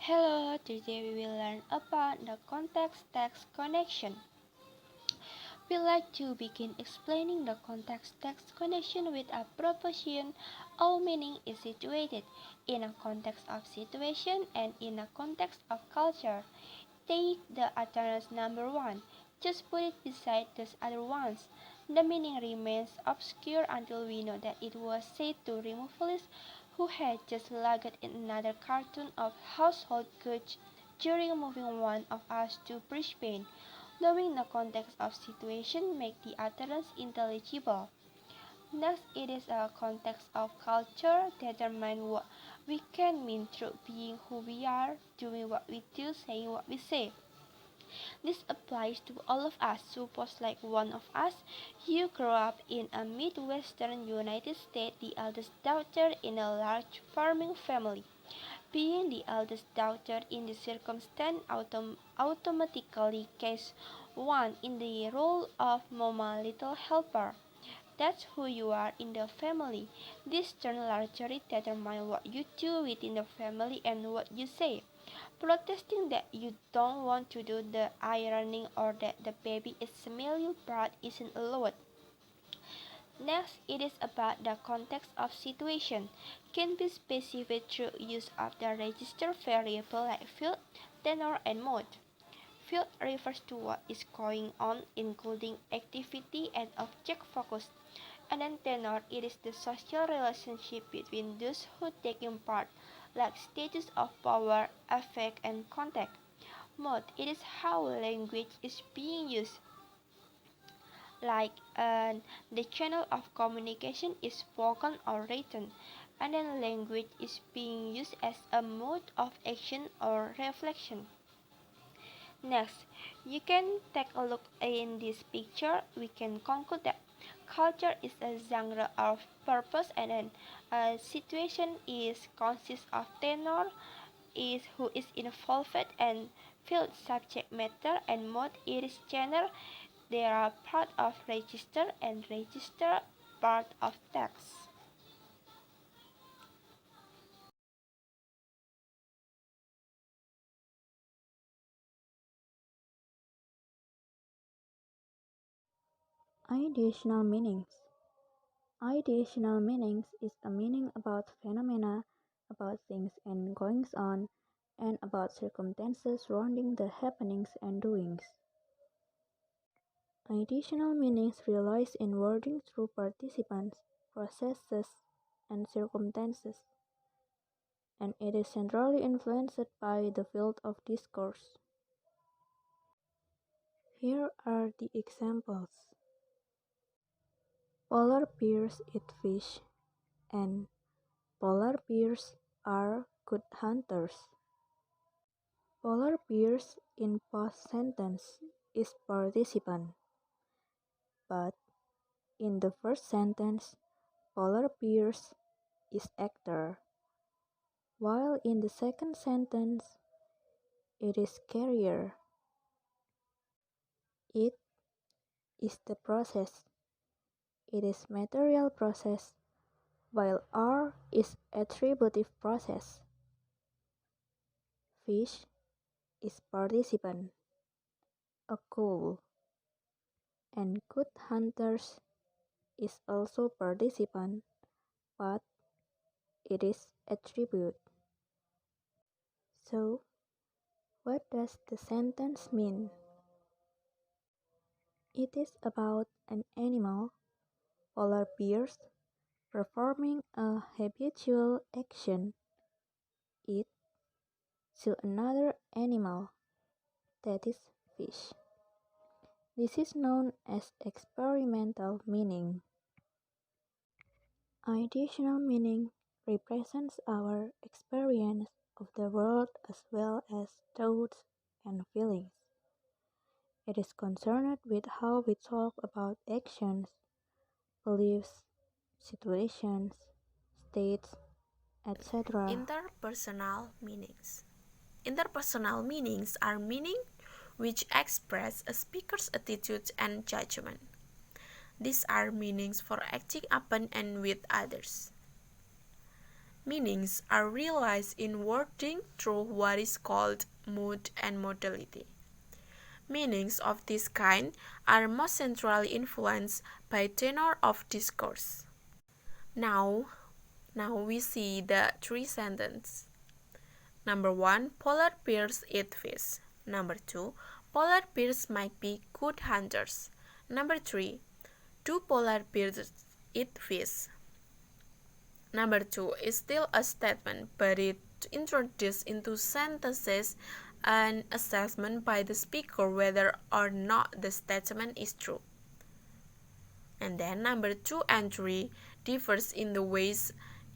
Hello, today we will learn about the context-text connection. We like to begin explaining the context-text connection with a proposition. All meaning is situated in a context of situation and in a context of culture. Take the utterance number 1. Just put it beside those other ones. The meaning remains obscure until we know that it was said to remove police who had just logged in another carton of household goods during moving one of us to Brisbane. Knowing the context of situation makes the utterance intelligible. Next, it is a context of culture determine what we can mean through being who we are, doing what we do, saying what we say. This applies to all of us. Suppose like one of us, you grow up in a Midwestern United States, the eldest daughter in a large farming family. Being the eldest daughter in the circumstance automatically casts one in the role of Mama Little Helper. That's who you are in the family. This turn largely determines what you do within the family and what you say. Protesting that you don't want to do the ironing or that the baby is smelly part isn't allowed. Next, it is about the context of situation. Can be specified through use of the register variable like field, tenor, and mode. Field refers to what is going on, including activity and object focus. And then tenor, it is the social relationship between those who taking part, like status of power, affect, and contact. Mode, it is how language is being used, like the channel of communication is spoken or written, and then language is being used as a mode of action or reflection. Next, you can take a look in this picture. We can conclude that culture is a genre of purpose, and then a situation is consists of tenor, is who is involved, and field subject matter, and mode it is channel. They are part of register, and register part of text. Ideational meanings. Ideational meanings is a meaning about phenomena, about things and goings on, and about circumstances surrounding the happenings and doings. Ideational meanings relies in wording through participants, processes, and circumstances, and it is centrally influenced by the field of discourse. Here are the examples. Polar bears eat fish, and polar bears are good hunters. Polar bears in past sentence is participant, but in the first sentence, polar bears is actor, while in the second sentence, it is carrier. It is the process. It is material process, while are is attributive process. Fish is participant, a goal, and good hunters is also participant, but it is attribute. So, what does the sentence mean? It is about an animal, polar bears, performing a habitual action, eat, to another animal, that is, fish. This is known as experimental meaning. Additional meaning represents our experience of the world as well as thoughts and feelings. It is concerned with how we talk about actions, beliefs, situations, states, etc. Interpersonal meanings. Interpersonal meanings are meaning which express a speaker's attitude and judgment. These are meanings for acting upon and with others. Meanings are realized in wording through what is called mood and modality. Meanings of this kind are most centrally influenced by tenor of discourse. Now we see the three sentences. Number 1, polar bears eat fish. Number 2, polar bears might be good hunters. Number 3, do polar bears eat fish? Number 2 is still a statement, but it introduces into sentences an assessment by the speaker whether or not the statement is true. And then number 2 and 3 differs in the ways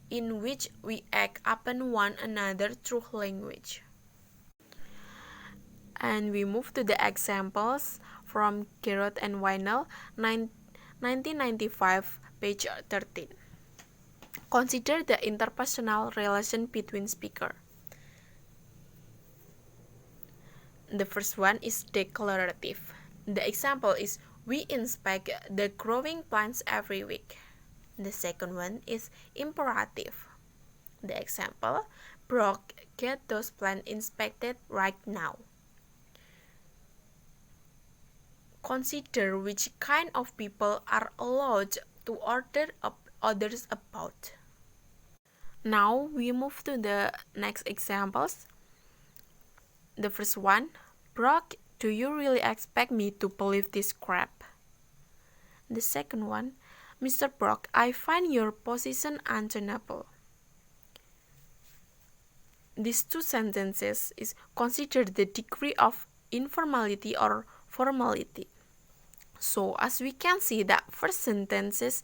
in which we act upon one another through language. And we move to the examples from Gerard and Wienel, 1995, page 13. Consider the interpersonal relation between speakers. The first one is declarative. The example is, we inspect the growing plants every week. The second one is imperative. The example, Brock, get those plants inspected right now. Consider which kind of people are allowed to order others about. Now we move to the next examples. The first one, Brock, do you really expect me to believe this crap? The second one, Mr. Brock, I find your position untenable. These two sentences is consider the degree of informality or formality. So as we can see, that first sentence is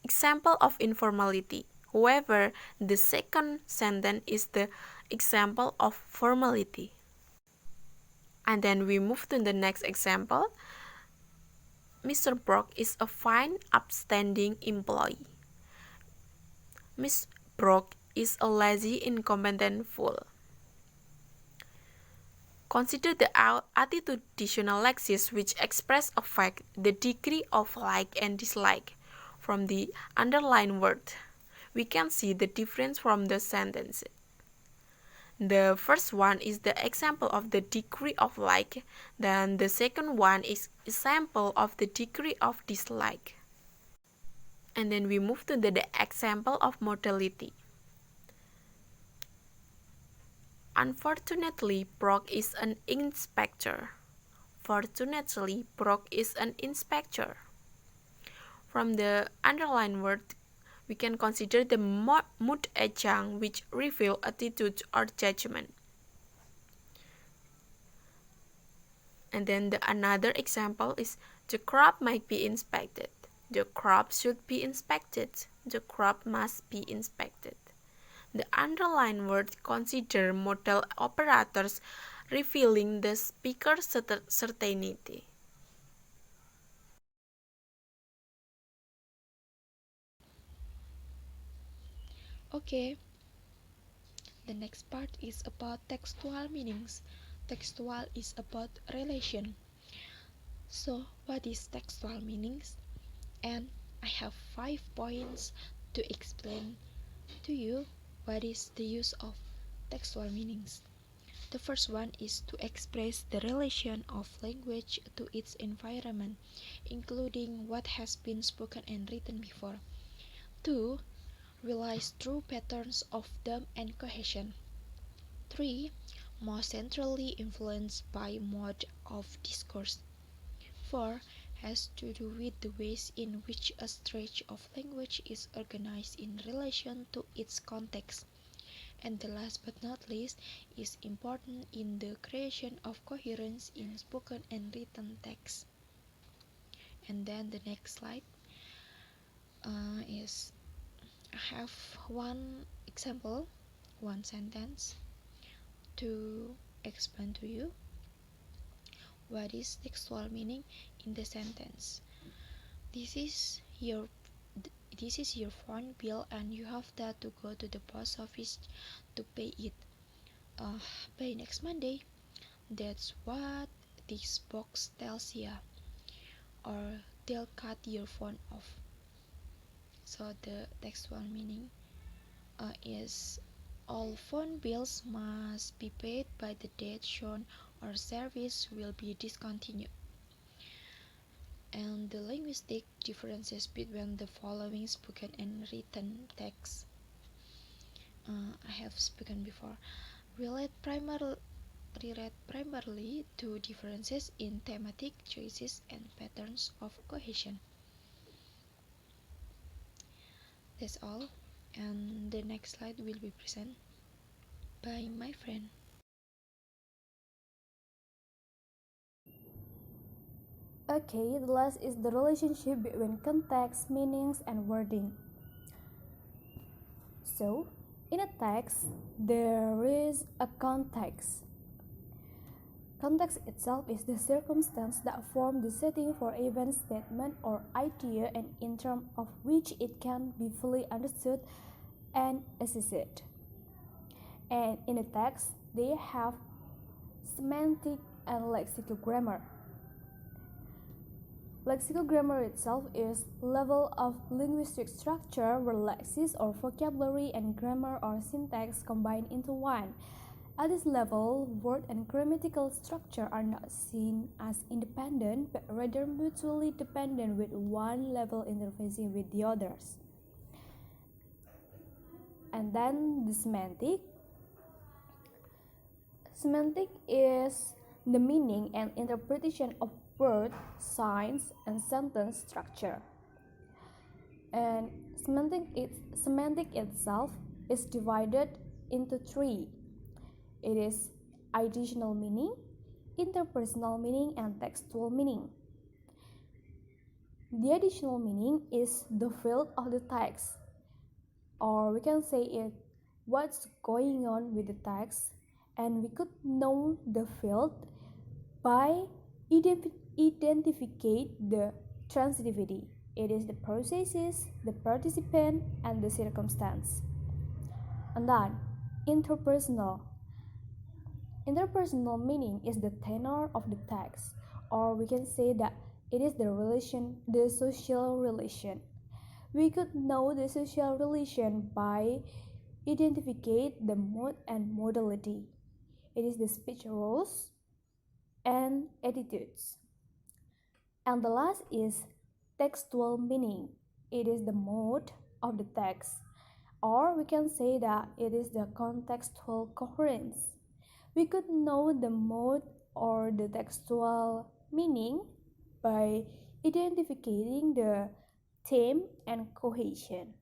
example of informality. However, the second sentence is the example of formality. And then we move to the next example. Mr. Brock is a fine, upstanding employee. Miss Brock is a lazy, incompetent fool. Consider the attitudinal lexis which express affect the degree of like and dislike. From the underlined word, we can see the difference from the sentence. The first one is the example of the degree of like, then the second one is example of the degree of dislike. And then we move to the example of modality. Unfortunately, Brock is an inspector. Fortunately, Brock is an inspector. From the underlined word, we can consider the mood adjunct which reveal attitude or judgment. And then another example is the crop might be inspected. The crop should be inspected. The crop must be inspected. The underlined word consider modal operators revealing the speaker's certainty. Okay, the next part is about textual meanings. Textual is about relation. So, what is textual meanings? And I have 5 points to explain to you what is the use of textual meanings. The first one is to express the relation of language to its environment, including what has been spoken and written before. 2. Realize true patterns of depth and cohesion. 3. More centrally influenced by mode of discourse. 4. Has to do with the ways in which a stretch of language is organized in relation to its context. And the last but not least is important in the creation of coherence in spoken and written text. And then the next slide is I have one example, one sentence to explain to you what is textual meaning in the sentence. This is your phone bill and you have that to go to the post office to pay it by next Monday. That's what this box tells you, or they'll cut your phone off. So the textual meaning is all phone bills must be paid by the date shown or service will be discontinued. And the linguistic differences between the following spoken and written text I have spoken before relate primarily to differences in thematic choices and patterns of cohesion. That's all, and the next slide will be presented by my friend. Okay, the last is the relationship between context, meanings, and wording. So, in a text, there is a context. Context itself is the circumstance that form the setting for event, statement, or idea, and in terms of which it can be fully understood and assessed. And in a text, they have semantic and lexical grammar. Lexical grammar itself is level of linguistic structure where lexis or vocabulary and grammar or syntax combine into one. At this level, word and grammatical structure are not seen as independent but rather mutually dependent, with one level interfacing with the others. And then the semantic. Semantic is the meaning and interpretation of word, signs, and sentence structure. And semantic itself is divided into three. It is additional meaning, interpersonal meaning, and textual meaning. The additional meaning is the field of the text, or we can say it what's going on with the text, and we could know the field by identifying the transitivity. It is the processes, the participant, and the circumstance. And then, interpersonal. Interpersonal meaning is the tenor of the text, or we can say that it is the social relation. We could know the social relation by identifying the mode and modality. It is the speech roles and attitudes. And the last is textual meaning. It is the mode of the text, or we can say that it is the contextual coherence. We could know the mode or the textual meaning by identifying the theme and cohesion.